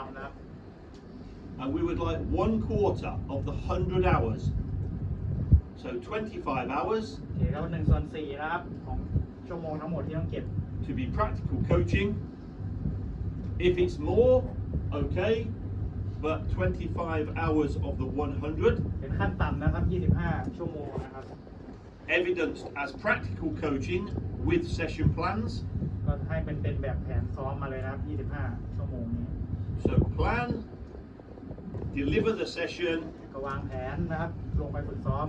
ำนะครับ and we would like 1/4 of the 100 hours, so 25 hours โอเคแล้ว1/4นะครับของชั่วโมงทั้งหมดที่ต้องเก็บ to be practical coaching. If it's more, okay, but 25 hours of the 100เป็นขั้นต่ำนะครับ25ชั่วโมงนะครับ evidenced as practical coaching with session plans. ก็ให้เป็นแบบแผนซ้อมมาเลยนะครับ25ชั่วโมงนี้ So plan, deliver the session, ก็วางแผนนะครับลงไปฝึกซ้อม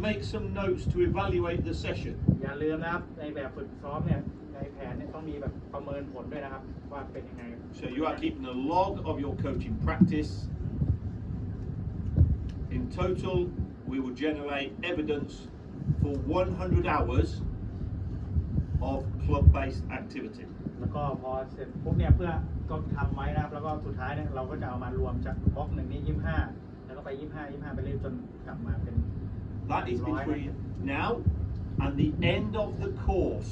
make some notes to evaluate the session. อย่าลืมนะครับในแบบฝึกซ้อมเนี่ยในแผนเนี่ยต้องมีแบบประเมินผลด้วยนะครับว่าเป็นยังไง So you are keeping a log of your coaching practice. In total, we will generate evidence for 100 hours of club-based activity. แล้วก็พอเสร็จปุ๊บเนี่ยเพื่อก็ทำไว้นะครับแล้วก็สุดท้ายเนี่ยเราก็จะเอามารวมจากบล็อกหนึ่งนี่25แล้วก็ไป25ไปเรื่อยจนกลับมาเป็น That is between now and the end of the course,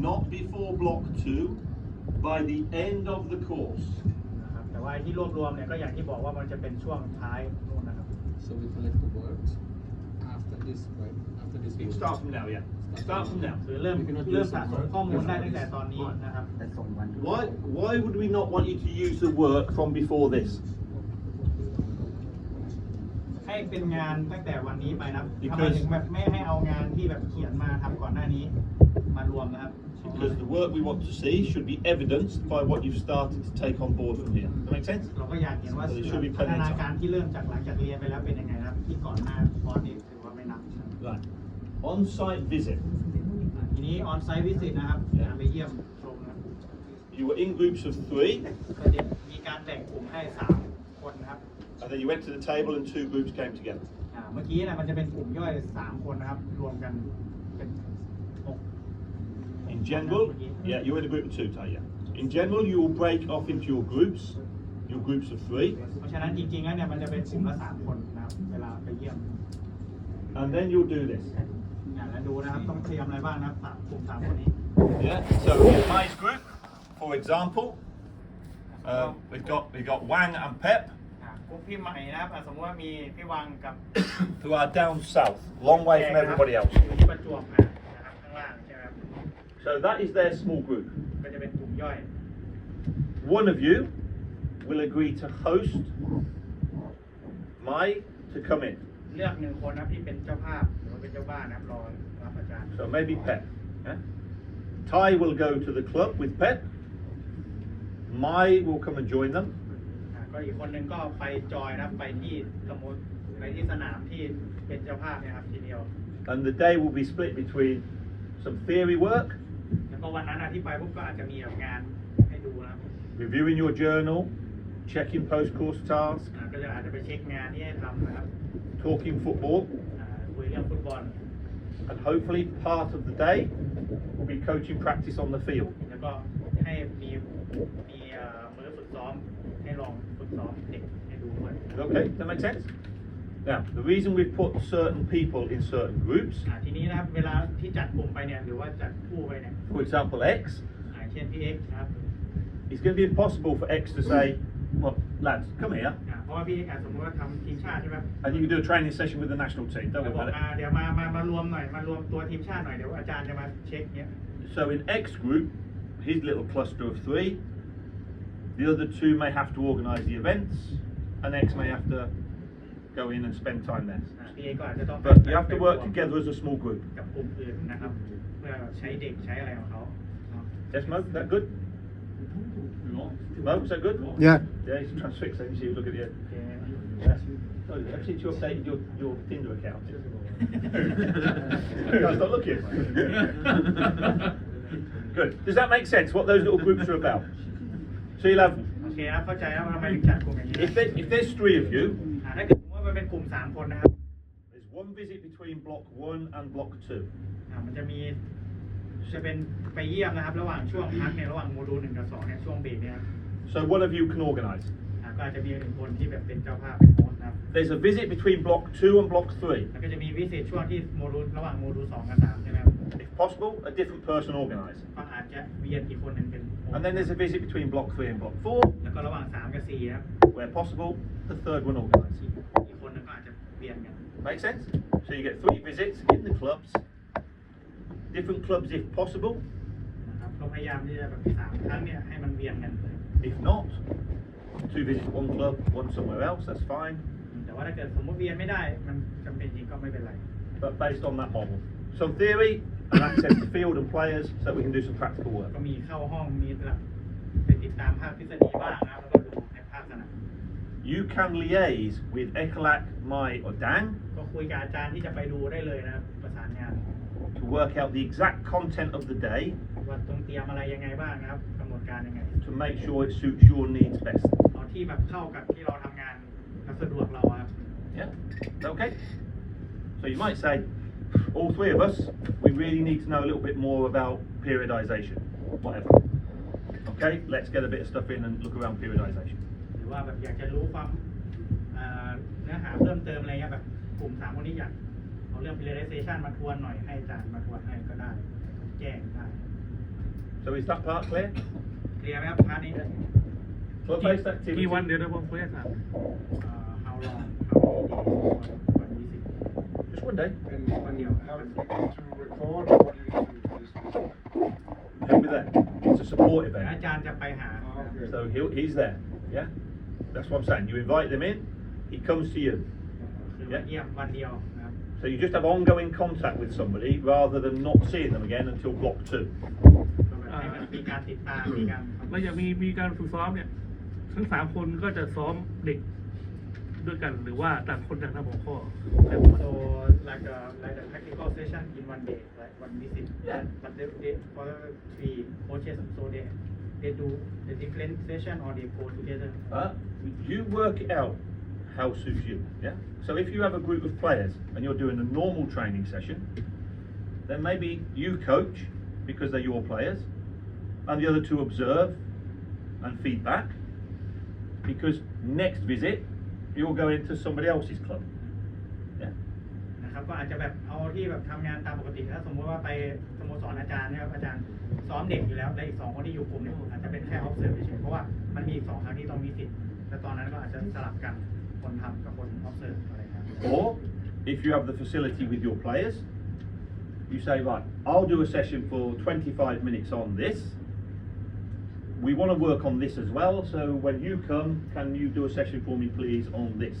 not before block 2, by the end of the course. นะครับแต่ว่าที่รวบรวมเนี่ยก็อย่างที่บอกว่ามันจะเป็นช่วงท้ายนู่นนะครับ So we collect the words after this, right? After this. You can start from now, yeah. Start from now. หรือเริ่มสะสมข้อมูลได้ตั้งแต่ตอนนี้นะครับ Why would we not want you to use the work from before this? ให้เป็นงานตั้งแต่วันนี้ไปนะครับทำไมถึงแบบไม่ให้เอางานที่แบบเขียนมาทำก่อนหน้านี้มารวมนะครับ Because the work we want to see should be evidenced by what you've started to take on board from here. Does that make sense? เราก็อยากเห็นว่าพัฒนาการที่เริ่มจากหลังจากเรียนไปแล้วเป็นยังไงนะครับที่ก่อนหน้าคอร์สนี้ถือว่าไม่นับ Right. On-site visit. ทีนี้ออนไซต์วิสิตนะครับไปเยี่ยมชมนะครับ You were in groups of 3, ก็จะมีการแบ่งกลุ่มให้3คนนะครับ and then you went to the table and 2 groups came together. เมื่อกี้นะมันจะเป็นกลุ่มย่อย3คนนะครับรวมกันเป็น6 In general, yeah, you were in a group of 2, Tai, yeah. In general, you will break off into your groups of 3, เพราะฉะนั้นจริงๆแล้วเนี่ยมันจะเป็นกลุ่มละ3คนนะครับเวลาไปเยี่ยม and then you'll do this. แล้วดูนะครับต้องเตรียมอะไรบ้างนะครับกลุ่ม3คนนี้ Yeah. So in my group, for example, we've got Wang and Pep, กลุ่มพี่ใหม่นะครับสมมติว่ามีพี่วังกับ who are down south, long way from everybody else. อยู่ที่ประจวบนะครับข้างล่างใช่ไหมครับ So that is their small group. ก็จะเป็นกลุ่มย่อย One of you will agree to host Mai to come in. เลือก1คนนะครับที่เป็นเจ้าภาพหรือว่าเป็นเจ้าบ้านนะครับรอรับอาจารย์ So maybe Pep. Yeah? Tai will go to the club with Pep. Mai will come and join them. ก็อีกคนหนึ่งก็ไปจอยนะครับไปที่สมุทรไปที่สนามที่เป็นเจ้าภาพนะครับทีเดียว And the day will be split between some theory work, แล้วก็วันนั้นที่ไปปุ๊บก็อาจจะมีงานให้ดูนะครับ reviewing your journal, checking post-course tasks, ก็จะอาจจะไปเช็คงานที่ให้ทำนะครับ talking football, คุยเรื่องฟุตบอล and hopefully part of the day will be coaching practice on the field. แล้วก็ให้มีมื้อฝึกซ้อมให้ลองฝึกซ้อมเด็กให้ดูด้วย Okay, does that make sense? Now, the reason we've put certain people in certain groups, ทีนี้นะครับเวลาที่จัดกลุ่มไปเนี่ยหรือว่าจัดคู่ไปเนี่ย for example, X, เช่นพี่เอ็กซ์นะครับ it's going to be impossible for X to say, well, lads, come here, เพราะว่าพี่เอ็กซ์สมมติว่าทำทีมชาติใช่ไหม and you can do a training session with the national team. Don't เดี๋ยว worry บอก about it. เดี๋ยวมารวมหน่อยมารวมตัวทีมชาติหน่อยเดี๋ยวอาจารย์จะมาเช็คเนี้ย So in X group, his little cluster of 3, the other 2 may have to organise the events, and X may have to go in and spend time there. พี่เอ็กซ์ก็อาจจะต้อง But you have to work together as a small group. กับกลุ่มอื่นนะครับเพื่อใช้เด็กใช้อะไรของเขา Yes, Mo, is that good? Mo, is that good? Yeah. Yeah, he's transfixed. Let me see. Look at you. โอเค Yeah. Oh, ever since you updated your Tinder account. Guys, stop looking. Good. Does that make sense? What those little groups are about? So you'll have. โอเคครับเข้าใจแล้วว่าทำไมถึงจัดกลุ่มอย่างนี้ If there's 3 of you, ถ้าเกิดว่ามันเป็นกลุ่ม3คนนะครับ there's one visit between block 1 and block 2. มันจะเป็นไปเยี่ยมนะครับระหว่างช่วงพักเนี่ยระหว่างโมดูล1 กับ 2เนี่ยช่วงเบรกเนี่ย So one of you can organise. ก็อาจจะมี1 คนที่แบบเป็นเจ้าภาพเป็นโฮสต์นะครับ There's a visit between block 2 and block 3. แล้วก็จะมีวิสิตช่วงที่โมดูลระหว่างโมดูล2 กับ 3ใช่ไหมครับ If possible, a different person organise. ก็อาจจะเวียนอีกคนหนึ่งเป็น And then there's a visit between block 3 and block 4, แล้วก็ระหว่าง3กับ4ครับ where possible, the third one organised. อีกคนนึงก็อาจจะเปลี่ยนกัน Make sense? So you get 3 visits in the clubs, different clubs if possible. นะครับก็พยายามที่จะแบบ3ครั้งเนี่ยให้มันเวียนกัน If not, 2 visits one club, 1 somewhere else, that's fine. แต่ว่าถ้าเกิดสมมติเวียนไม่ได้มันจำเป็นจริงก็ไม่เป็นไร But based on that model. Some theory and access to field and players so that we can do some practical work. ก็มีเข้าห้องมีแบบไปติดตามภาคทฤษฎีบ้างนะครับแล้วก็ดูในภาคสนาม You can liaise with Ekalak, Mai or Dang ก็คุยกับอาจารย์ที่จะไปดูได้เลยนะครับประสานงาน to work out the exact content of the day ว่าต้องเตรียมอะไรยังไงบ้างนะครับกำหนดการยังไง to make sure it suits your needs best. เอาที่แบบเข้ากับที่เราทำงานและสะดวกเราครับ Yeah? Is that okay? So you might say, all 3 of us, we really need to know a little bit more about periodization. Whatever. Okay, let's get a bit of stuff in and look around periodization. หรือว่าแบบอยากจะรู้ความเนื้อหาเพิ่มเติมอะไรเงี้ยแบบกลุ่ม3คนนี้อยากเอาเรื่อง periodization มาทวนหน่อยให้อาจารย์มาทวนให้ก็ได้แจ้งได้ So is that part clear? เคลียร์ไหมครับพาร์ทนี้ Club-based activity. กี่วันเดี๋ยวนะผมขออนุญาตถาม how long how many days วันวิสิต Just one day. And you have to record, or what do you do for this visit? He'll be there. It's a support อา event. จารย์จะไปหา Okay. So he's there. Yeah? That's what I'm saying. You invite them in, he comes to you. คือมาเยี่ยมวันเดียวนะครับ So you just have ongoing contact with somebody rather than not seeing them again until block 2. ก็แบบให้มันมีการติดตามมีการ แล้วอย่างมีการฝึกซ้อมเนี่ยทั้ง3 คนก็จะซ้อมเด็กด้วยกันหรือว่าต่างคนต่างทำหัวข้อ so like a practical session in one day like one visit Yeah. but they for 3 coaches so they do the different session or they go together You work it out how suits you. Yeah? So if you have a group of players and you're doing a normal training session, then maybe you coach because they're your players and the other 2 observe and feedback because next visit you'll go into somebody else's club. Yeah? นะครับก็อาจจะแบบเอาที่แบบทำงานตามปกติถ้าสมมติว่าไปสโมสรอาจารย์นะครับอาจารย์ซ้อมเด็กอยู่แล้วและอีก2คนที่อยู่กลุ่มเนี่ยอาจจะเป็นแค่ observe เฉยๆเพราะว่ามันมีอีก2ครั้งที่ต้องมีสิทธิ์และตอนนั้นก็อาจจะสลับกันคนทำกับคน observe อะไรครับ Or if you have the facility with your players, you say, right, I'll do a session for 25 minutes on this. We want to work on this as well, so when you come, can you do a session for me, please, on this?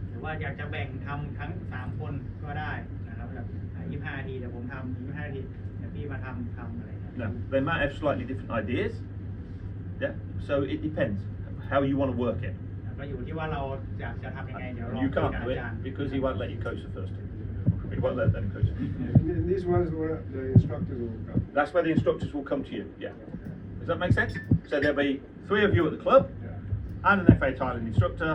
หรือว่าอยากจะแบ่งทำทั้ง3คนก็ได้นะครับแบบ25 นาทีเดี๋ยวผมทำ25 นาทีเดี๋ยวพี่มาทำอะไรครับ Now, they might have slightly different ideas. Yeah, so it depends how you want to work it. ก็อยู่ที่ว่าเราอยากจะทำยังไงเดี๋ยวลอง You คุย can't กับ do อา it จารย์ because he won't let you coach the first team. He won't let them coach. And these ones where the instructors will come. That's where the instructors will come to you. Yeah. Does that make sense? So there'll be 3 of you at the club Yeah. and an FA Thailand instructor.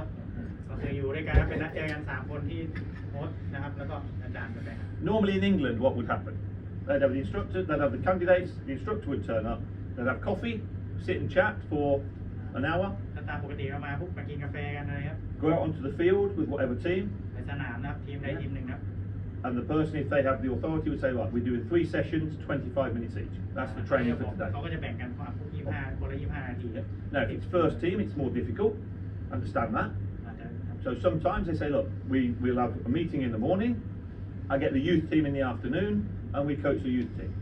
ก็คืออยู่ด้วยกันเป็นนัดเจอกัน3คนที่โค้ชนะครับแล้วก็อาจารย์จะไปหา Normally in England, what would happen? They'd have the instructor, they'd have the candidates, the instructor would turn up, they'd have coffee, sit and chat for an hour, ถ้าตามปกติก็มาปุ๊บมากินกาแฟกันเลยครับ go out onto the field with whatever team, ในสนามนะครับทีมใดทีมหนึ่งครับ and the person, if they have the authority, would say, right, we're doing 3 sessions, 25 minutes each. That's the training for เขาก็ today. จะแบ่งกันคนละ25คนละ25 นาที Now, if it's first team, it's more difficult. Understand that. อาจจะ So sometimes they say, look, we'll have a meeting in the morning, I get the youth team in the afternoon, and we coach the youth team.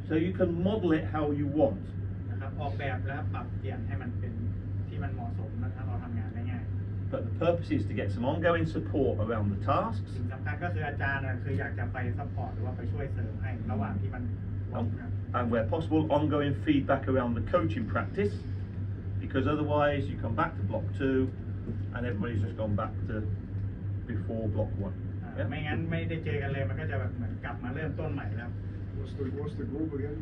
So you can model it how you want. นะครับออกแบบและปรับเปลี่ยนให้มันเป็นที่มันเหมาะสมและถ้าเราทำงานได้ง่าย But the purpose is to get some ongoing support around the tasks สิ่งสำคัญก็คืออาจารย์คืออยากจะไปซัพพอร์ตหรือว่าไปช่วยเสริมให้ระหว่างที่มัน and where possible, ongoing feedback around the coaching practice, because otherwise you come back to block 2 and everybody's just gone back to before block 1. ไม่งั้นไม่ได้เจอกันเลยมันก็จะแบบเหมือนกลับมาเริ่มต้นใหม่แล้ว What's the group again?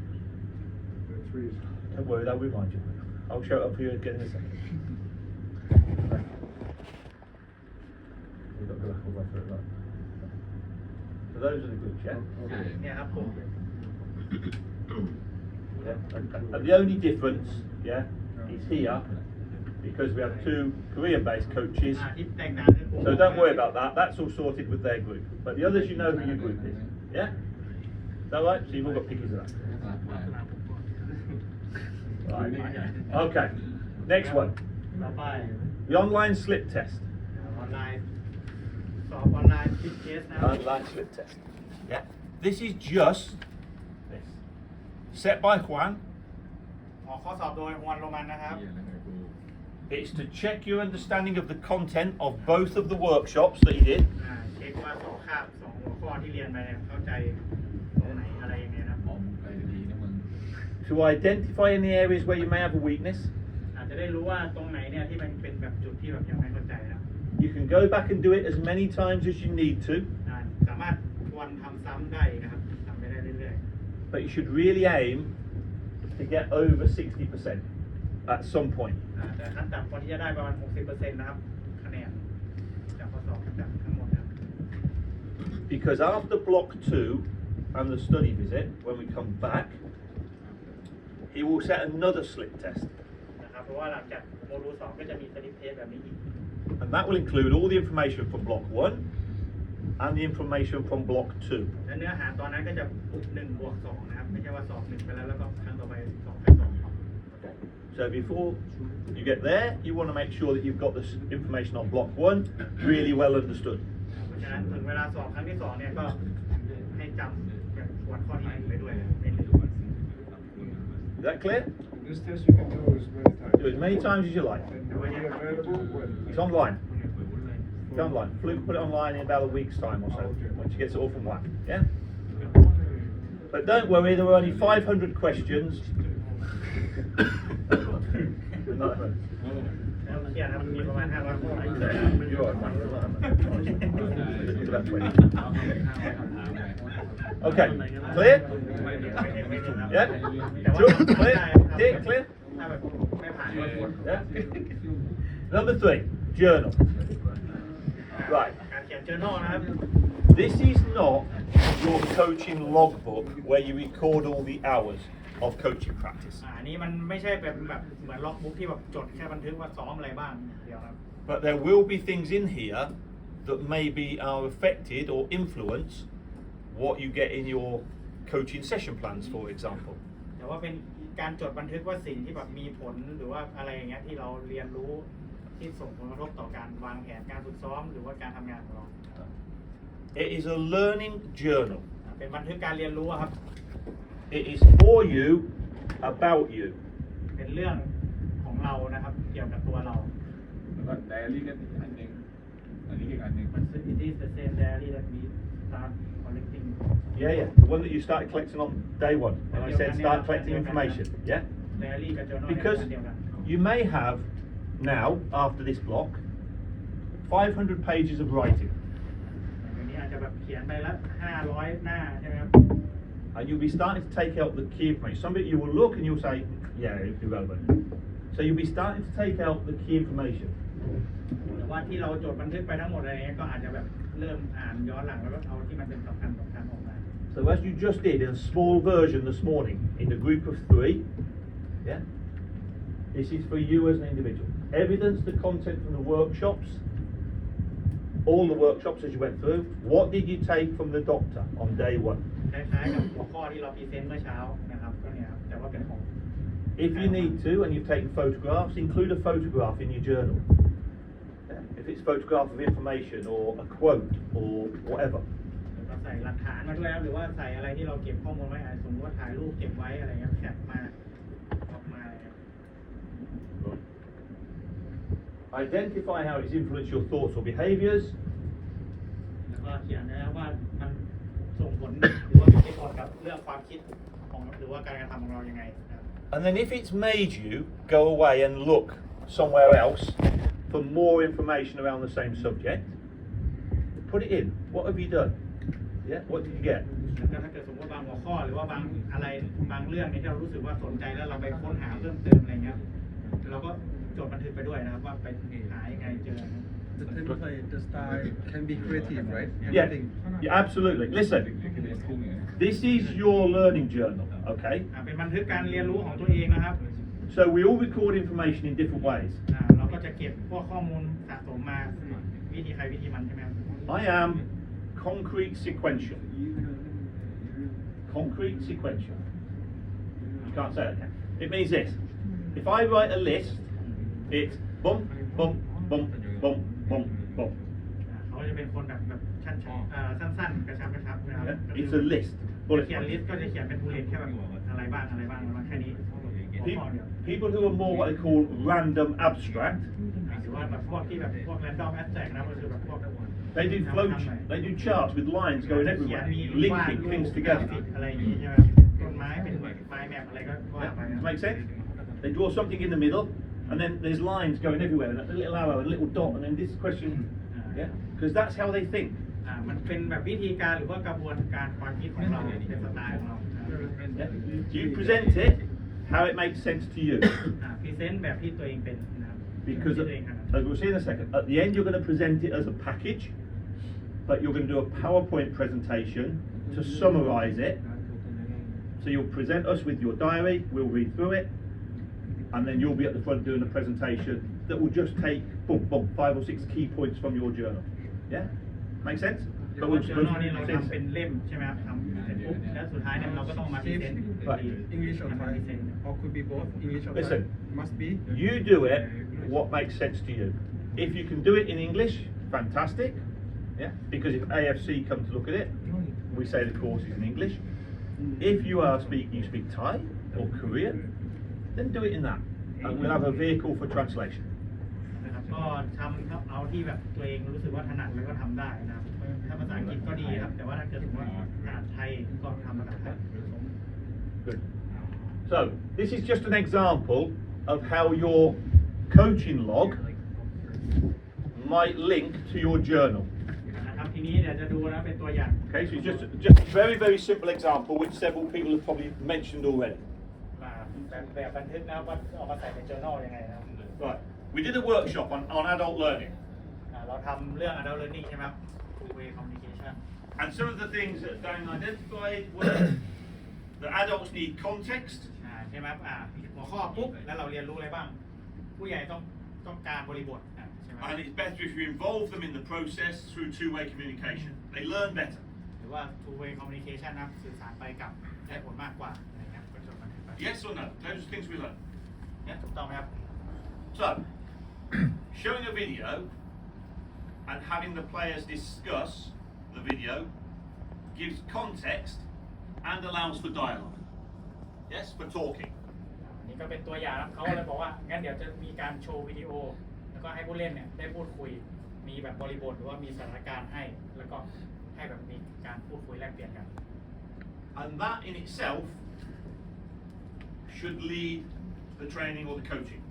The 3s. Don't worry, they'll remind you. I'll show it up here again in a second. We've got to go back all the way through it, right? So those are the groups, yeah? เนี่ยครับผม Yeah. And the only difference, yeah, is here, because we have 2 Korean-based coaches. ที่แตกต่างคือกลุ่ม So don't worry about that. That's all sorted with their group. But the others, you know who your group is. Yeah? Is that right? So you've all got pictures of that. สนามผมก่อน Right. Okay. Next one. ต่อไป The online slip test. ออนไลน์สอบออนไลน์คิดเคสนะครับ Online slip test. Yeah. This is just this. Set by Juan. ออกข้อสอบโดยฮวนโรมันนะครับ It's to check your understanding of the content of both of the workshops that he did. เช็คว่าสองคาบสองหัวข้อที่เรียนไปเนี่ยเข้าใจตรงไหนอะไรยังไงนะครับ To identify any areas where you may have a weakness. อาจจะได้รู้ว่าตรงไหนเนี่ยที่มันเป็นแบบจุดที่แบบยังไม่เข้าใจนะ You can go back and do it as many times as you need to, สามารถทวนทำซ้ำได้นะครับทำไปได้เรื่อย but you should really aim to get over 60% at some point. ๆแต่ขั้นต่ำควรที่จะได้ประมาณ 60% นะครับคะแนนจากข้อสอบจากทั้งหมดนะครับ Because after block 2 and the study visit, when we come back, he will set another slip test. นะครับเพราะว่าหลังจากโมดูล2ก็จะมีสลิปเทสแบบนี้อีก And that will include all the information from block 1 and the information from block 2. และเนื้อหาตอนนั้นก็จะ1 บวก 2 นะครับ ไม่ใช่ว่าสอบ 1 ไปแล้วแล้วก็ครั้งต่อไป2 ไป 2 So before you get there, you want to make sure that you've got this information on block 1 really well understood. เพราะฉะนั้นถึงเวลาสอบครั้งที่ 2 เนี่ยก็ให้จำแบบทวนข้อที่ 1 ไปด้วยไม่ลืม Is that clear? This test you can do Do as many times as you like. And when you're available, when? It's online. It's online. Fluke put it online in about a week's time or so, Okay. once you get it all from one. Yeah? But don't worry, there are only 500 questions. แล้วเครียดครับมีประมาณ 500 ข้อ You're right, About 20. Okay, clear? ไม่ถึงครับ Yeah? แต่ว่า Sure? ได้ Clear? ครับ Dick, clear? ถ้าแบบไม่ผ่านก็ควร Yeah? Number 3, journal. Right. การเขียน journal นะครับ This is not your coaching logbook where you record all the hours of coaching practice. อันนี้มันไม่ใช่เป็นแบบเหมือนล็อกบุ๊กที่แบบจดแค่บันทึกว่าซ้อมอะไรบ้างเดียวครับ But there will be things in here that maybe are affected or influence what you get in your coaching session plans, for example. แต่ว่าเป็นการจดบันทึกว่าสิ่งที่แบบมีผลหรือว่าอะไรอย่างเงี้ยที่เราเรียนรู้ที่ส่งผลกระทบต่อการวางแผนการฝึกซ้อมหรือว่าการทำงานของเรา It is a learning journal. เป็นบันทึกการเรียนรู้อะครับ It is for you, about you. เป็นเรื่องของเรานะครับเกี่ยวกับตัวเรา แล้วก็ไดอารี่ก็อันหนึ่งอันนี้อีกอันหนึ่ง มัน it is the same diary that we start collecting Yeah, yeah. The one that you started collecting on day 1. And I said start collecting information. Yeah? diary กับ journal เนี่ย Because อันเดียวกัน you may have now, after this block, 500 pages of writing. อย่างนี้อาจจะแบบเขียนไปละ500 หน้าใช่ไหมครับ And you'll be starting to take out the key information. Some of it you will look and you'll say, yeah, it's irrelevant. So you'll be starting to take out the key information. หรือว่าที่เราจดบันทึกไปทั้งหมดอะไรเงี้ยก็อาจจะแบบเริ่มอ่านย้อนหลังแล้วก็เอาที่มันเป็นสำคัญออกมา So as you just did in a small version this morning, in a group of 3, yeah, this is for you as an individual. Evidence the content from the workshops, all the workshops as you went through. What did you take from the doctor on day 1? คล้ายๆกับหัวข้อที่เราพรีเซนต์เมื่อเช้านะครับก็เนี่ยครับแต่ว่าเป็นของ If you need to, and you've taken photographs, include a photograph in your journal. Yeah. If it's a photograph of information or a quote or whatever. เราใส่หลักฐานมาด้วยครับหรือว่าใส่อะไรที่เราเก็บข้อมูลไว้สมมติว่าถ่ายรูปเก็บไว้อะไรเงี้ยแคปมาออกมาอะไรเงี้ย Identify how it's influenced your thoughts or behaviours. แล้วก็เขียนนะครับว่ามันส่งผลหรือว่ามีผลกับเรื่องความคิดของหรือว่าการกระทำของเรายังไงนะครับ And then if it's made you go away and look somewhere else for more information around the same subject, put it in. What have you done? Yeah, what did you get? แล้วก็ถ้าเกิดสมมติบางหัวข้อหรือว่าบางอะไรบางเรื่องเนี่ยที่เรารู้สึกว่าสนใจแล้วเราไปค้นหาเพิ่มเติมอะไรเงี้ยเราก็จดบันทึกไปด้วยนะครับว่าไปหายังไงเจอ The template, the style can be creative, right? Yeah, Everything. yeah, absolutely. Listen, this is your learning journal, okay? เป็นบันทึกการเรียนรู้ของตัวเองนะครับ So we all record information in different ways. เราก็จะเก็บพวกข้อมูลสะสมมาวิธีใครวิธีมันใช่ไหมครับ I am concrete sequential. Concrete sequential. You can't say that, can you? It means this. If I write a list, it's bump, bump, bump, bump, bump, bump. เขาจะเป็นคนแบบสั้นๆกระชับนะครับ It's a list. Bullet เขียนลิส points. ต์ก็จะเขียนเป็นบูเลตแค่แบบอะไรบ้างแค่นี้ People who are more what they call random abstract, หรือว่าแบบพวกที่แบบพวก random abstract นะก็คือแบบพวก they do charts with lines going everywhere, linking things together. อะไรอย่างนี้ใช่ไหมต้นไม้เป็นไม้แมปอะไรก็ว่าไป Does it make sense? They draw something in the middle, and then there's lines going everywhere, and a little arrow, and a little dot, and then this question. Yeah, because that's how they think. มันเป็นแบบวิธีการหรือว่ากระบวนการความคิดของเราเป็นสไตล์ของเรา Yeah? You present it how it makes sense to you. พรีเซนต์แบบที่ตัวเองเป็นนะครับ Because, ที่ตัวเองครับ as we'll see in a second, at the end you're going to present it as a package, but you're going to do a PowerPoint presentation to summarize it. So you'll present us with your diary, we'll read through it, and then you'll be at the front doing a presentation that will just take 5 or 6 key points from your journal. Yeah? Make sense? แต่ว่า journal นี่เราทำเป็นเล่มใช่ไหมครับทำเป็นปุ๊บแล้วสุดท้ายเนี่ยเราก็ต้องมาพรีเซนต์ English or Thai, or could be both English or Listen. Thai. Must be. You do it what makes sense to you. If you can do it in English, fantastic. Yeah? Because if AFC come to look at it, we say the course is in English. If you speak Thai or Korean, then do it in that. And we'll have a vehicle for translation. นะครับก็ทำเอาที่แบบตัวเองรู้สึกว่าถนัดแล้วก็ทำได้นะครับถ้าภาษาอังกฤษก็ดีครับแต่ว่าถ้าเกิดว่าถนัดไทยก็ทำภาษาไทย Good. So, this is just an example of how your coaching log might link to your journal. นะครับทีนี้เดี๋ยวจะดูนะเป็นตัวอย่าง Okay, so it's just a very, very simple example which several people have probably mentioned already. แบบบันทึกนะว่าเอามาใส่ใน journal ยังไงนะครับ Right. We did a workshop on adult learning. เราทำเรื่อง adult learning ใช่ไหมครับ two way communication And some of the things that Dan identified were that adults need context, ใช่ไหมครับหัวข้อปุ๊บแล้วเราเรียนรู้อะไรบ้าง ผู้ใหญ่ต้องการบริบทใช่ไหม and it's better if you involve them in the process through two-way communication. They learn better. หรือว่า two way communication นะครับสื่อสารไปกับได้ผลมากกว่าอะไรเงี้ยก็จดบันทึกไป Yes or no? Those are things we learn. ถูกต้องไหมครับ So, showing a video and having the players discuss the video gives context and allows for dialogue. Yes, for talking. นี่ก็เป็นตัวอย่างครับเขาเลยบอกว่างั้นเดี๋ยวจะมีการโชว์วิดีโอ แล้วก็ให้ผู้เล่นเนี่ยได้พูดคุย มีแบบบริบทหรือว่ามีสถานการณ์ให้ แล้วก็ให้แบบมีการพูดคุยแลกเปลี่ยนกัน And that in itself should lead the training or the coaching.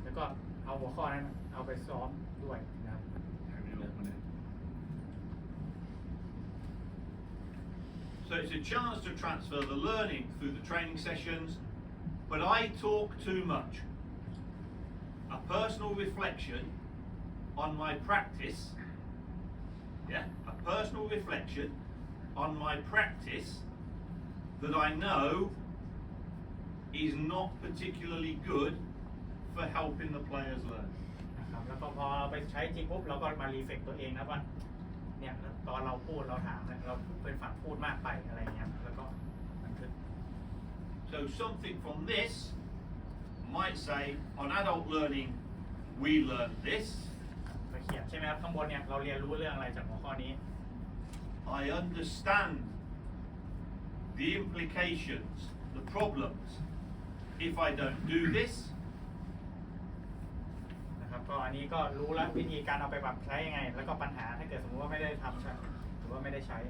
แล้วก็เอาหัวข้อนั้นเอาไปซ้อมด้วยนะครับ So it's a chance to transfer the learning through the training sessions, but I talk too much. A personal reflection on my practice, a personal reflection on my practice that I know is not particularly good for helping the players learn. นะครับแล้วก็พอเราไปใช้จริงปุ๊บเราก็มารีเฟกตัวเองนะว่าเนี่ยตอนเราพูดเราถามเนี่ยเราเป็นฝั่งพูดมากไปอะไรเงี้ยแล้วก็บันทึก So something from this might say, on adult learning, we learn this. ก็เขียนใช่ไหมครับข้างบนเนี่ยเราเรียนรู้เรื่องอะไรจากหัวข้อนี้ I understand the implications, the problems, if I don't do this. นะครับก็อันนี้ก็รู้แล้ววิธีการเอาไปปรับใช้ยังไง แล้วก็ปัญหาถ้าเกิดสมมติว่าไม่ได้ทำใช้หรือว่าไม่ได้ใช้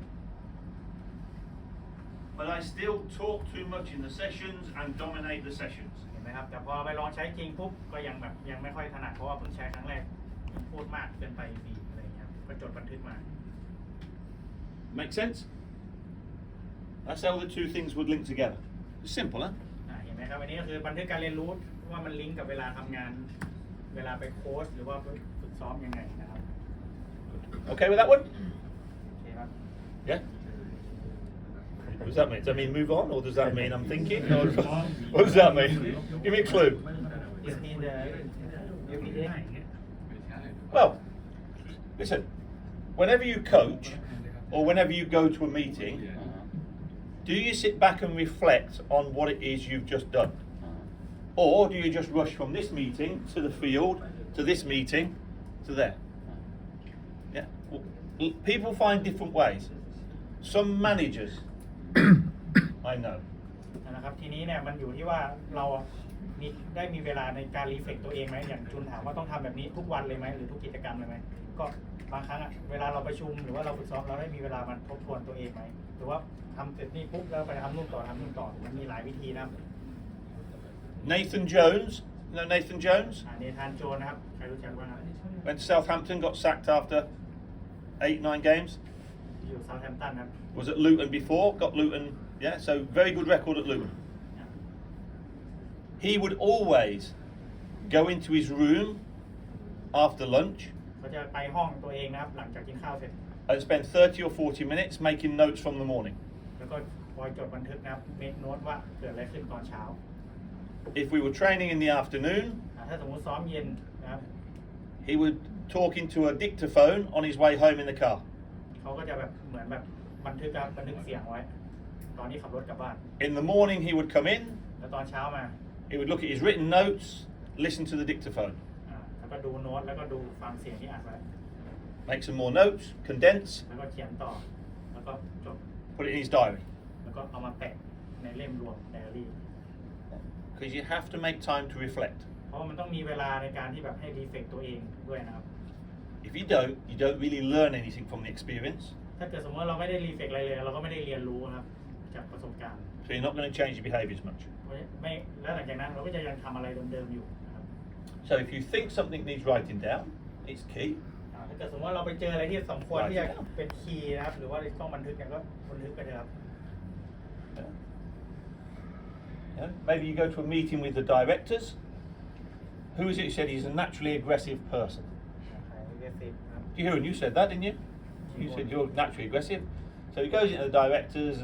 But I still talk too much in the sessions and dominate the sessions. เห็นไหมครับแต่พอไปลองใช้จริงปุ๊บก็ยังแบบยังไม่ค่อยถนัดเพราะว่าเพิ่งใช้ครั้งแรกพูดมากเกินไปดีอะไรเงี้ยก็จดบันทึกมา Make sense? That's how the two things would link together. It's simple, huh? เห็นไหมครับอันนี้ก็คือบันทึกการเรียนรู้ว่ามันลิงก์กับเวลาทำงาน เวลาไปโค้ชหรือว่าฝึกซ้อมยังไงนะครับ Okay with that one? โอเคครับ Yeah? What does that mean? Does that mean move on, or does that mean I'm thinking? Or what does that mean? Give me a clue. Is in the everyday Well, listen, whenever you coach, or whenever you go to a meeting, do you sit back and reflect on what it is you've just done? Or do you just rush from this meeting to the field, to this meeting, to there? Yeah. Well, people find different ways. Some managers, I know, นะครับทีนี้เนี่ยมันอยู่ที่ว่าเรามีเวลาในการรีเฟกตัวเองไหมอย่างจุนถามว่าต้องทำแบบนี้ทุกวันเลยไหมหรือทุกกิจกรรมเลยไหมก็บางครั้งอะเวลาเราประชุมหรือว่าเราฝึกซ้อมเราได้มีเวลามันทบทวนตัวเองไหมหรือว่าทำเสร็จนี่ปุ๊บแล้วไปทำนู่นต่อมันมีหลายวิธีนะครับ Nathan Jones, no Nathan Jones, เนธานโจนนะครับใครรู้จักบ้างครับ went to Southampton, got sacked after 8-9 games. อยู่เซาท์แฮมป์ตันครับ Was at Luton before, got Luton, yeah, so very good record at Luton. He would always go into his room after lunch เขาจะไปห้องตัวเองนะครับหลังจากกินข้าวเสร็จ and spend 30 or 40 minutes making notes from the morning. แล้วก็คอยจดบันทึกนะครับเมคโน้ตว่าเกิดอะไรขึ้นตอนเช้า If we were training in the afternoon, ถ้าสมมุติซ้อมเย็นนะครับ he would talk into a dictaphone on his way home in the car. เขาก็จะแบบเหมือนแบบบันทึกเสียงไว้ ตอนที่ขับรถกลับบ้าน In the morning, he would come in, แล้วตอนเช้ามา he would look at his written notes, listen to the dictaphone, แล้วก็ดูโน้ตแล้วก็ดูฟังเสียงที่อัดไว้ make some more notes, condense, แล้วก็เขียนต่อ แล้วก็จด put it in his diary. แล้วก็เอามาแปะในเล่มรวมไดอารี่ Because you have to make time to reflect. เพราะว่ามันต้องมีเวลาในการที่แบบให้รีเฟกตัวเองด้วยนะครับ If you don't really learn anything from the experience. ถ้าเกิดสมมติว่าเราไม่ได้รีเฟกอะไรเลยเราก็ไม่ได้เรียนรู้นะครับจากประสบการณ์ So you're not going to change your behaviours much. แล้วหลังจากนั้นเราก็จะยังทำอะไรเดิมๆอยู่นะครับ So if you think something needs writing down, it's key. ถ้าเกิดสมมติว่าเราไปเจออะไรที่สมควรที่จะเป็นคีย์นะครับหรือว่าต้องบันทึกเนี่ยก็บันทึกไปเลยครับ Yeah. Maybe you go to a meeting with the directors. Who is it who said he's a naturally aggressive person? You said that, didn't you? You said you're naturally aggressive. So he goes into the directors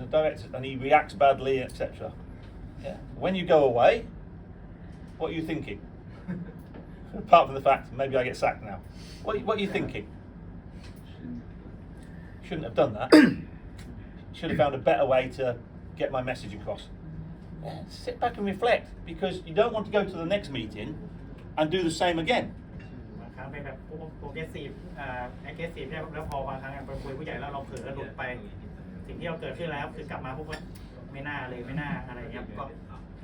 and he reacts badly, etc. Yeah. When you go away, what are you thinking? Apart from the fact maybe I get sacked now. What are you thinking? Shouldn't have done that. Should have found a better way to get my message across. Yeah, sit back and reflect because you don't want to go to the next meeting and do the same again. บางครั้งเป็นแบบโปรเกรสซีฟแอคทีฟเนี่ยแล้วพอบางครั้งไปคุยผู้ใหญ่แล้วเราเผลอหลุดไป สิ่งที่เราเกิดขึ้นแล้วคือกลับมาพวกว่าไม่น่าอะไรเงี้ยก็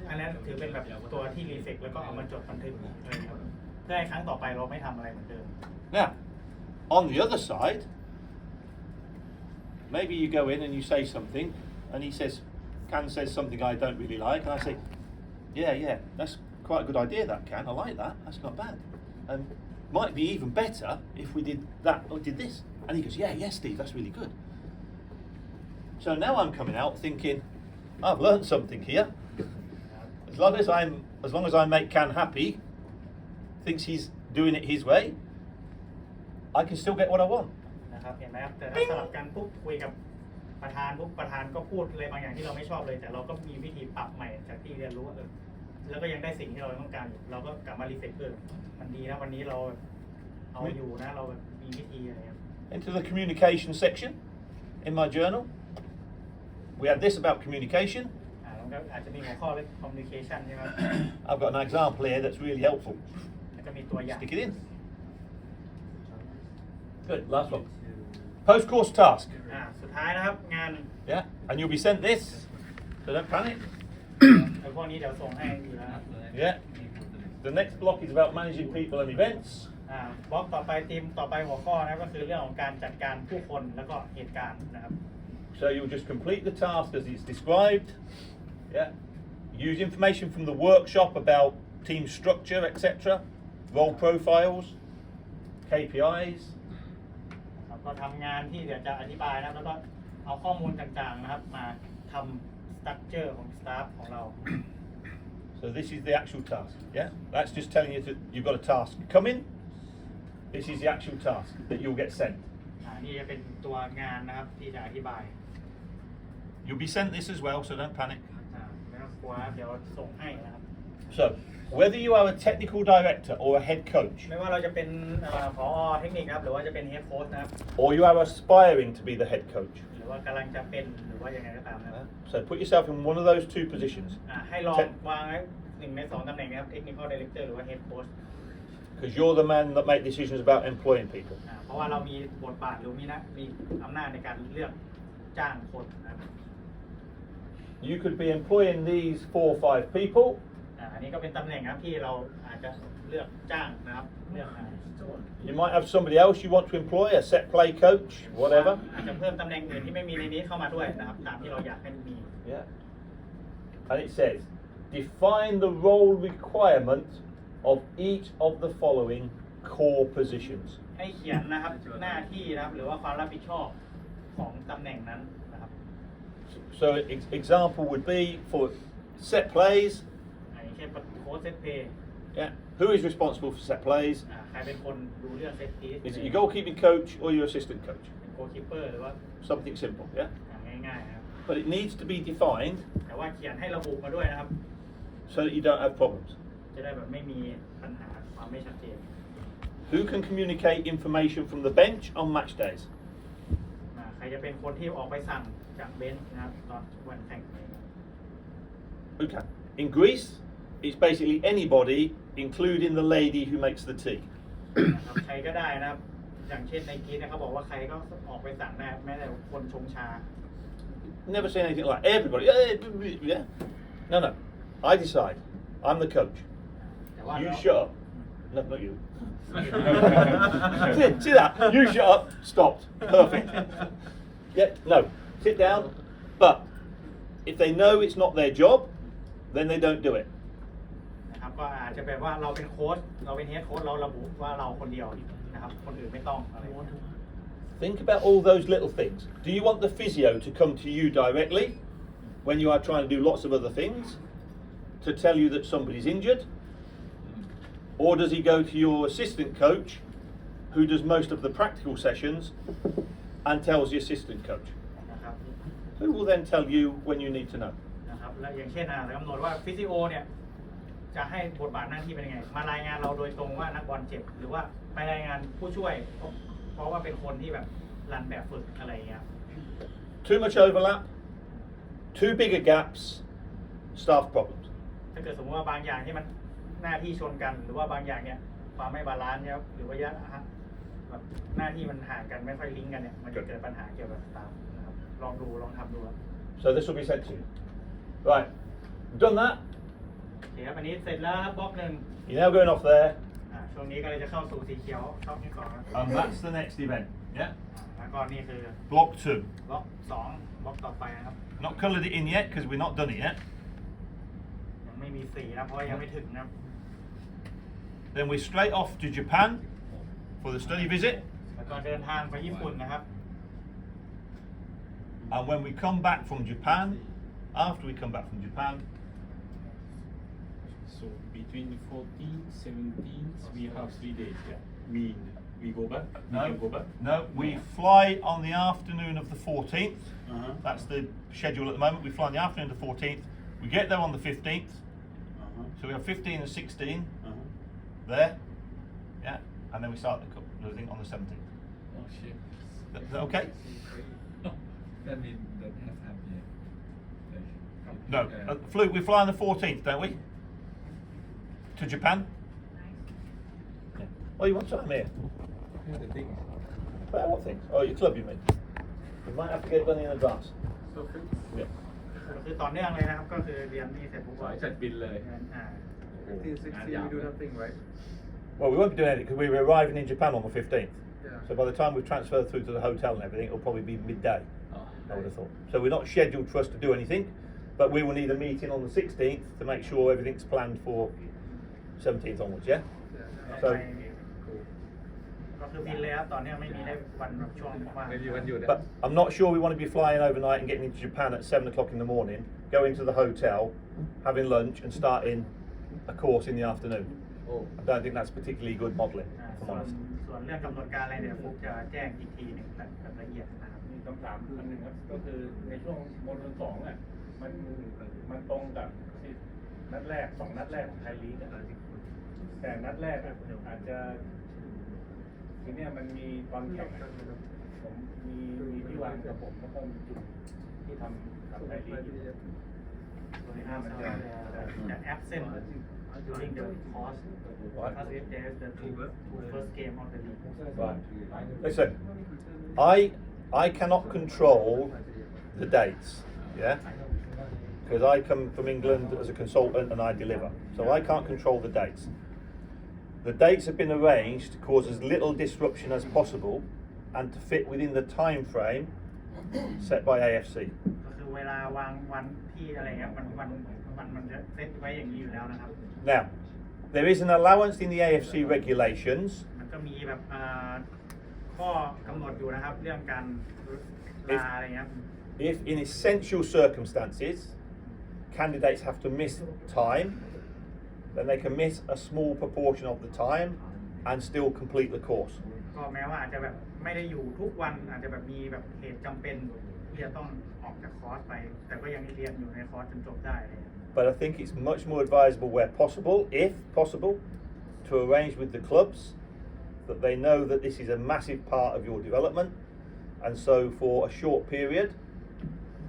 อันนั้นถือเป็นแบบตัวที่รีเฟกแล้วก็เอามาจดบันทึกอะไรครับเพื่อให้ครั้งต่อไปเราไม่ทำอะไรเหมือนเดิม Now, on the other side, maybe you go in and you say something and Can says something I don't really like and I say, yeah, that's quite a good idea that Can, I like that, that's not bad. And might be even better if we did that or did this. And he goes, yeah, Steve, that's really good. So now I'm coming out thinking, I've learned something here. As long as I make Can happy, thinks he's doing it his way, I can still get what I want. นะครับเห็นไหมครับแต่ถ้าสลับกันปุ๊บคุยกับประธานปุ๊บประธานก็พูดอะไรบางอย่างที่เราไม่ชอบเลยแต่เราก็มีวิธีปรับใหม่จากที่เรียนรู้ว่าแล้วก็ยังได้สิ่งที่เราต้องการอยู่เราก็กลับมารีเฟกมันดีนะวันนี้เราเอาอยู่นะเรามีวิธีอะไรครับ Into the communication section in my journal. We had this about communication. แล้วก็อาจจะมีหัวข้อเรื่อง communication ใช่ไหม I've got an example here that's really helpful. แล้วก็มีตัวอย่าง Stick it in. Good, last one. Post-course task. สุดท้ายนะครับงาน Yeah, and you'll be sent this, so don't panic. พวกนี้เดี๋ยวส่งให้อยู่แล้ว Yeah. The next block is about managing people and events. บล็อกต่อไปทีมต่อไปหัวข้อนะก็คือเรื่องของการจัดการผู้คนแล้วก็เหตุการณ์นะครับ So you'll just complete the task as it's described. Yeah. Use information from the workshop about team structure, etc. Role profiles, KPIs. ก็ทำงานที่เดี๋ยวจะอธิบายนะครับแล้วก็เอาข้อมูลต่างๆนะครับมาทำ structure ของ staff ของเรา So this is the actual task. Yeah. That's just telling you that you've got a task coming. This is the actual task that you'll get sent. นี่จะเป็นตัวงานนะครับที่จะอธิบาย You'll be sent this as well, so don't panic. ไม่ต้องกลัวเดี๋ยวส่งให้นะครับ So, whether you are a technical director or a head coach, ไม่ว่าเราจะเป็นผอเทคนิคนะครับหรือว่าจะเป็น head coach นะครับ or you are aspiring to be the head coach, หรือว่ากำลังจะเป็นหรือว่ายังไงก็ตามนะครับ so put yourself in one of those two positions. ให้ลองวางไว้ 1 ใน 2 ตำแหน่งนะครับ Technical Director หรือว่า Head Coach Because you're the man that make decisions about employing people. เพราะว่าเรามีบทบาทหรือมีอำนาจในการเลือกจ้างคนนะครับ You could be employing these 4 or 5 people, อันนี้ก็เป็นตำแหน่งนะครับที่เราอาจจะเลือกจ้างนะครับเลือก you might have somebody else you want to employ, a set play coach, whatever. อาจจะเพิ่มตำแหน่งอื่นที่ไม่มีในนี้เข้ามาด้วยนะครับตามที่เราอยากให้มี Yeah. And it says, define the role requirement of each of the following core positions. ให้เขียนนะครับหน้าที่นะครับหรือว่าความรับผิดชอบของตำแหน่งนั้นนะครับ So example would be for set plays, อย่างเช่นโค้ชเซตเพย์ yeah, who is responsible for set plays? ใครเป็นคนดูเรื่องเซตพีซ Is it your goalkeeping coach or your assistant coach? เป็นโกลคีปเปอร์หรือว่า Something simple, yeah? ง่ายๆนะครับ But it needs to be defined แต่ว่าเขียนให้ระบุมาด้วยนะครับ so that you don't have problems. จะได้แบบไม่มีปัญหาความไม่ชัดเจน Who can communicate information from the bench on match days? ใครจะเป็นคนที่ออกไปสั่งจากเบนช์นะครับตอนวันแข่งนะครับ Who can? In Greece, it's basically anybody, including the lady who makes the tea. นะครับใครก็ได้นะครับ อย่างเช่นในกรีซเนี่ยเขาบอกว่าใครก็ออกไปสั่งได้แม้แต่คนชงชา Never say anything like everybody. Yeah. No, no. I decide. I'm the coach. แต่ว่า You เรา shut up. No, not you. See that? You shut up. Stopped. Perfect. Yeah. No. Sit down. But if they know it's not their job, then they don't do it. นะครับก็อาจจะแบบว่าเราเป็นโค้ชเราเป็นเฮดโค้ชเราระบุว่าเราคนเดียวนะครับคนอื่นไม่ต้องอะไรอย่างเงี้ย Think about all those little things. Do you want the physio to come to you directly when you are trying to do lots of other things to tell you that somebody's injured? Or does he go to your assistant coach who does most of the practical sessions and tells the assistant coach? นะครับ Who will then tell you when you need to know? นะครับและอย่างเช่นกำหนดว่าฟิสิโอเนี่ยจะให้บทบาทหน้าที่เป็นยังไงมารายงานเราโดยตรงว่านักบอลเจ็บหรือว่าไปรายงานผู้ช่วยเพราะว่าเป็นคนที่แบบรันแบบฝึกอะไรอย่างเงี้ย Too much overlap, too bigger gaps, staff problems. ถ้าเกิดสมมติว่าบางอย่างที่มันหน้าที่ชนกัน หรือว่าบางอย่างเนี่ยความไม่บาลานซ์เนี่ยหรือว่าแบบหน้าที่มันห่างกันไม่ค่อยลิงก์กันเนี่ยมันจะเกิดปัญหาเกี่ยวกับสตาฟนะครับลองทำดูครับ So this will be sent to you. Right, done that. โอเคครับอันนี้เสร็จแล้วครับบล็อกหนึ่ง You're now going off there, ช่วงนี้ก็เลยจะเข้าสู่สีเขียวช่องที่สองครับ and that's the next event. Yeah. แล้วก็นี่คือ Block 2. บล็อกสองบล็อกต่อไปนะครับ Not coloured it in yet because we're not done it yet. ยังไม่มีสีนะเพราะว่ายังไม่ถึงนะครับ Then we're straight off to Japan for the study visit. แล้วก็เดินทางไปญี่ปุ่นนะครับ And when we come back from Japan, after we come back from Japan, So between 14th, 17th, we have 3 days. Yeah. We go back. We can go back. no, we fly on the afternoon of the 14th. Uh-huh. That's the schedule at the moment. We fly on the afternoon of the 14th. We get there on the 15th. Uh-huh. So we have 15 and 16 Uh-huh. there. Yeah. And then we start the thing on the 17th. Oh shit. Is that okay? That means don't have time yet. No. Flew, we fly on the 14th, don't we? To Japan? Yeah. Oh, you want time here? Here's the thing. Well, what things? Oh, your club, you mean? We might have to get it done in advance. So fix. Yeah. คือต่อเนื่องเลยนะครับก็คือเรียนนี่เสร็จปุ๊บ สายจัดบินเลย 15, 16, we do nothing, right? Well, we won't be doing anything because we were arriving in Japan on the 15th. Yeah. So by the time we've transferred through to the hotel and everything, it'll probably be midday, Oh. I would have thought. So we're not scheduled for us to do anything, but we will need a meeting on the 16th to make sure everything's planned for 17th onwards, yeah? Yeah. So, ก็คือบินเลยครับต่อเนื่องไม่มีได้วันแบบช่วงว่าง Maybe when you're but I'm not sure we want to be flying overnight and getting into Japan at 7 o'clock in the morning, going to the hotel, having lunch and starting a course in the afternoon. Oh. I don't think that's particularly good modelling, if I'm ส่วน honest. ส่วนเรื่องกำหนดการอะไรเดี๋ยวฟุกจะแจ้งอีกทีหนึ่งแบบละเอียดนะครับ มีคำถามอันหนึ่งครับก็คือในช่วงโมเดลสองอ่ะมันตรงกับที่นัดแรก2 นัดแรกของไทยลีกอะแต่นัดแรกอะอาจจะทีเนี้ยมันมีตอนแข่งอะผมมีพี่วานกับผมแล้วก็มีจุดที่ทำไทยลีกอยู่ ส่วน they have the absent during the course because if there's the two first game of the league. Right. Listen, I cannot control the dates, yeah? Because I come from England as a consultant and I deliver. So I can't control the dates. The dates have been arranged to cause as little disruption as possible and to fit within the time frame set by AFC. ก็คือเวลาวางวันที่อะไรเงี้ยมันจะเซตไว้อย่างนี้อยู่แล้วนะครับ Now, there is an allowance in the AFC regulations มันก็มีแบบข้อกำหนดอยู่นะครับเรื่องการลาอะไรเงี้ย if in essential circumstances candidates have to miss time, then they can miss a small proportion of the time and still complete the course. ก็แม้ว่าอาจจะแบบไม่ได้อยู่ทุกวันอาจจะแบบมีแบบเหตุจำเป็นที่จะต้องออกจากคอร์สไป แต่ก็ยังเรียนอยู่ในคอร์สจนจบได้อะไรเงี้ย But I think it's much more advisable where possible, if possible, to arrange with the clubs that they know that this is a massive part of your development, and so for a short period,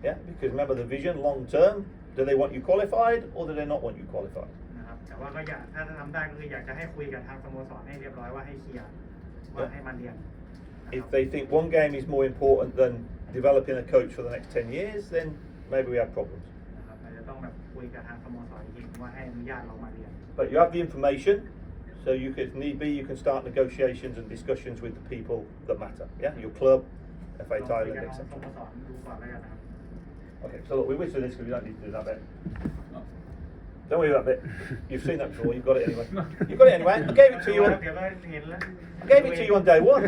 yeah, because remember the vision long term, do they want you qualified or do they not want you qualified? นะครับแต่ว่าก็อยากถ้าทำได้ก็คืออยากจะให้คุยกับทางสโมสรให้เรียบร้อยว่าให้เคลียร์ว่าให้มาเรียนนะครับ If they think one game is more important than developing a coach for the next 10 years, then maybe we have problems. นะครับอาจจะต้องแบบคุยกับทางสโมสรอีกทีว่าให้อนุญาตเรามาเรียน But you have the information, so you could, if need be, you can start negotiations and discussions with the people that matter. Yeah, your club, FA ลองคุย Thailand, กับทางส etc. โมสรดูก่อนแล้วกันนะครับ Okay, so look, we whistle this because we don't need to do that bit. Don't worry about that bit. You've seen that before. You've got it anyway. You've got it anyway. I gave it to you. เดี๋ยวก็เห็นแล้ว I gave it to you on day one.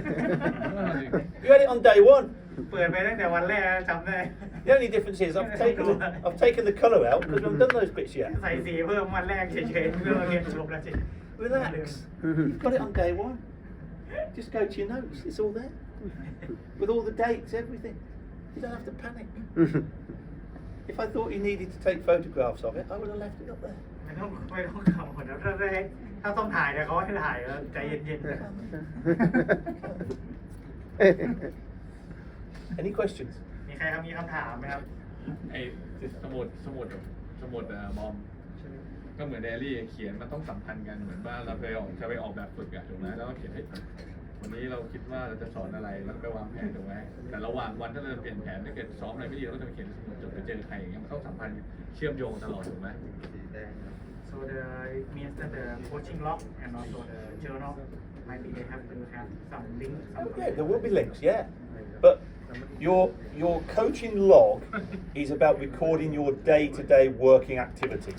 You had it on day one. เปิดไปตั้งแต่วันแรกจำได้ The only difference is I've taken the colour out because we haven't done those bits yet. ใส่สีเพิ่มวันแรกเฉยๆเพื่อเรียนจบแล้วสิ Relax. You've got it on day one. Just go to your notes. It's all there. With all the dates, everything. You don't have to panic. If I thought you needed to take photographs of it, I would have left it up there. ไม่ต้องขับหมดแล้วถ้าต้องถ่ายเนี่ยเขาให้ถ่ายแล้วใจเย็นๆ Any questions? มีใครครับมีคำถามไหมครับ ไอ้สมุดบอมก็เหมือนไดอารี่เขียนมันต้องสัมพันธ์กันเหมือนว่าเราจะไปออกแบบฝึกอะถูกไหมแล้วก็เขียนให้วันนี้เราคิดว่าเราจะสอนอะไรแล้วก็ไปวางแผนถูกไหมแต่ระหว่างวันถ้าเราเปลี่ยนแผนถ้าเกิดซ้อมอะไรไม่ดีเราก็จะไปเขียนสมุดจดไปเจอใครอย่างเงี้ยมันต้องสัมพันธ์เชื่อมโยงตลอดถูกไหม So it means that the coaching log and also the journal might be they have to have some link. Yeah, there will be links, yeah. But your coaching log is about recording your day-to-day working activity.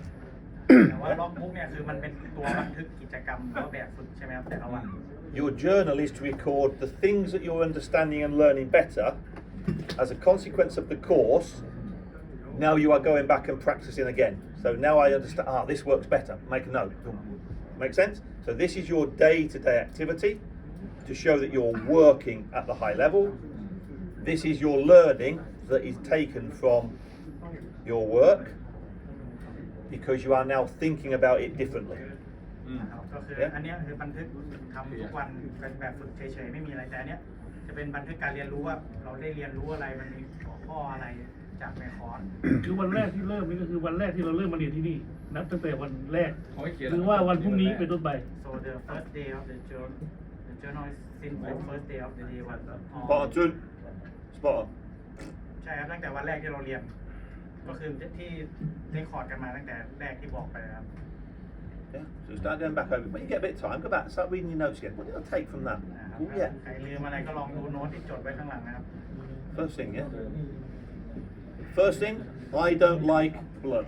แต่ว่าล็อกบุ๊กเนี่ยคือมันเป็นตัวบันทึกกิจกรรมหรือว่าแบบฝึกใช่ไหมครับแต่ละวัน Your journal is to record the things that you're understanding and learning better as a consequence of the course. Now you are going back and practicing again. So now I understand, this works better. Make a note. Make sense? So this is your day-to-day activity to show that you're working at the high level. This is your learning that is taken from your work because you are now thinking about it differently. ก็คืออันนี้คือบันทึกทำทุกวันเป็นแบบฝึกเฉยๆไม่มีอะไรแต่อันเนี้ยจะเป็นบันทึกการเรียนรู้ว่าเราได้เรียนรู้อะไรมันมีหัวข้ออะไรจากในคอร์ส คือวันแรกที่เริ่มนี่ก็คือวันแรกที่เราเริ่มมาเรียนที่นี่นับตั้งแต่วันแรก เขาให้เขียน หรือว่าวันพรุ่งนี้เป็นต้นไป So the first day of the journal is since the first day of the day was Spot on, Jun. Spot on. ใช่ครับตั้งแต่วันแรกที่เราเรียน ก็คือที่ได้คอร์ดกันมาตั้งแต่แรกที่บอกไปครับ Yeah, so start going back over. When you get a bit of time, go back and start reading your notes again. What did I take from that? นะครับ Oh, yeah. ใครลืมอะไรก็ลองดูโน้ตที่จดไว้ข้างหลังนะครับ First thing, yeah? First thing, I don't like blood.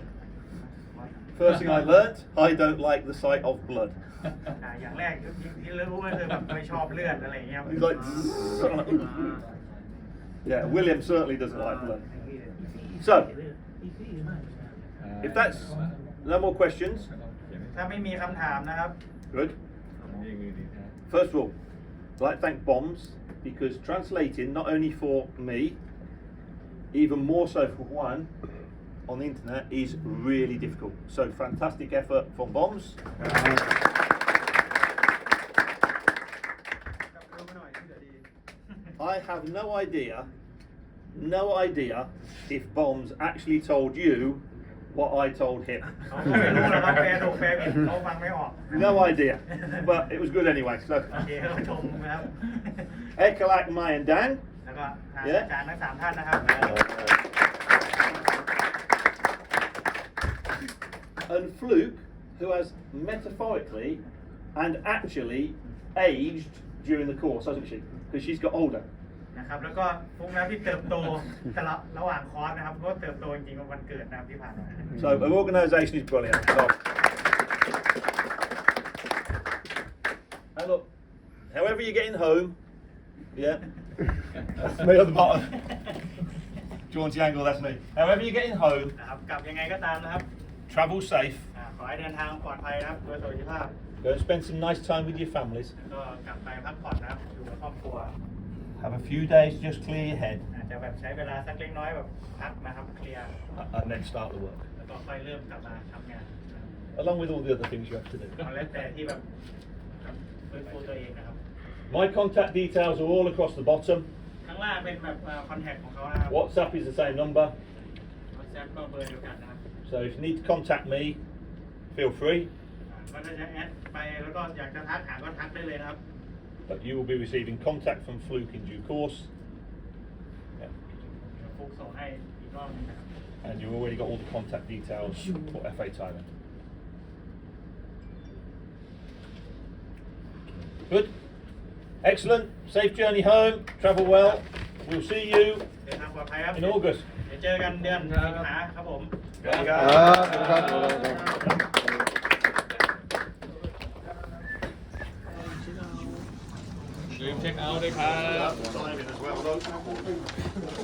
First thing I learnt, I don't like the sight of blood. อย่างแรกที่รู้ก็คือแบบไม่ชอบเลือดอะไรอย่างเงี้ย He's like, yeah, William certainly doesn't like blood. So, if that's no more questions, ถ้าไม่มีคำถามนะครับ good. First of all, I'd like to thank Bombs because translating not only for me, even more so for Juan on the internet is really difficult. So fantastic effort from Bombs. I have no idea if Bombs actually told you what I told him. เขาก็ไม่รู้แล้วครับแปลถูกแปลผิดเขาฟังไม่ออก No idea, but it was good anyway. So, โอเคก็ชมนะครับ Ekalak, Mai and Dan. แล้วก็ทาง Yeah. อาจารย์ทั้งสามท่านนะครับ And Fluke, who has metaphorically and actually aged during the course, hasn't she? Because she's got older. นะครับแล้วก็ฟุกนะที่เติบโตแต่ละระหว่างคอร์สนะครับก็เติบโตจริงๆกับวันเกิดนะครับที่ผ่านมา So her organisation is brilliant. So, and look, however you're getting home, yeah, that's me at the bottom. George Angle, that's me. However you're getting home, นะครับกลับยังไงก็ตามนะครับ travel safe. ขอให้เดินทางปลอดภัยนะครับโดยสวัสดิภาพ Go and spend some nice time with your families. ก็กลับไปพักผ่อนนะครับอยู่กับครอบครัว Have a few days to just clear your head อาจจะแบบใช้เวลาสักเล็กน้อยแบบพักนะครับเคลียร์ and then start the work. แล้วก็ค่อยเริ่มกลับมาทำงานนะครับ Along with all the other things you have to do. เอาแล้วแต่ที่แบบฟื้นฟูตัวเองนะครับ My contact details are all across the bottom. ข้างล่างเป็นแบบคอนแทคของเขานะครับ WhatsApp is the same number. WhatsApp ก็เบอร์เดียวกันนะครับ So if you need to contact me, feel free. ก็ถ้าจะแอดไปแล้วก็อยากจะทักหาก็ทักได้เลยนะครับ But you will be receiving contact from Fluke in due course. Yeah. ฟุกส่งให้อีกรอบนึงนะครับ And you've already got all the contact details for FA Thailand. Good. Excellent. Safe journey home. Travel well. We'll see you เดินทางปลอดภัยครับ in August. เดี๋ยวเจอกันเดือนสิงหาครับผม ลืมเช็คเอาท์ด้วยครับ Timing as well, though.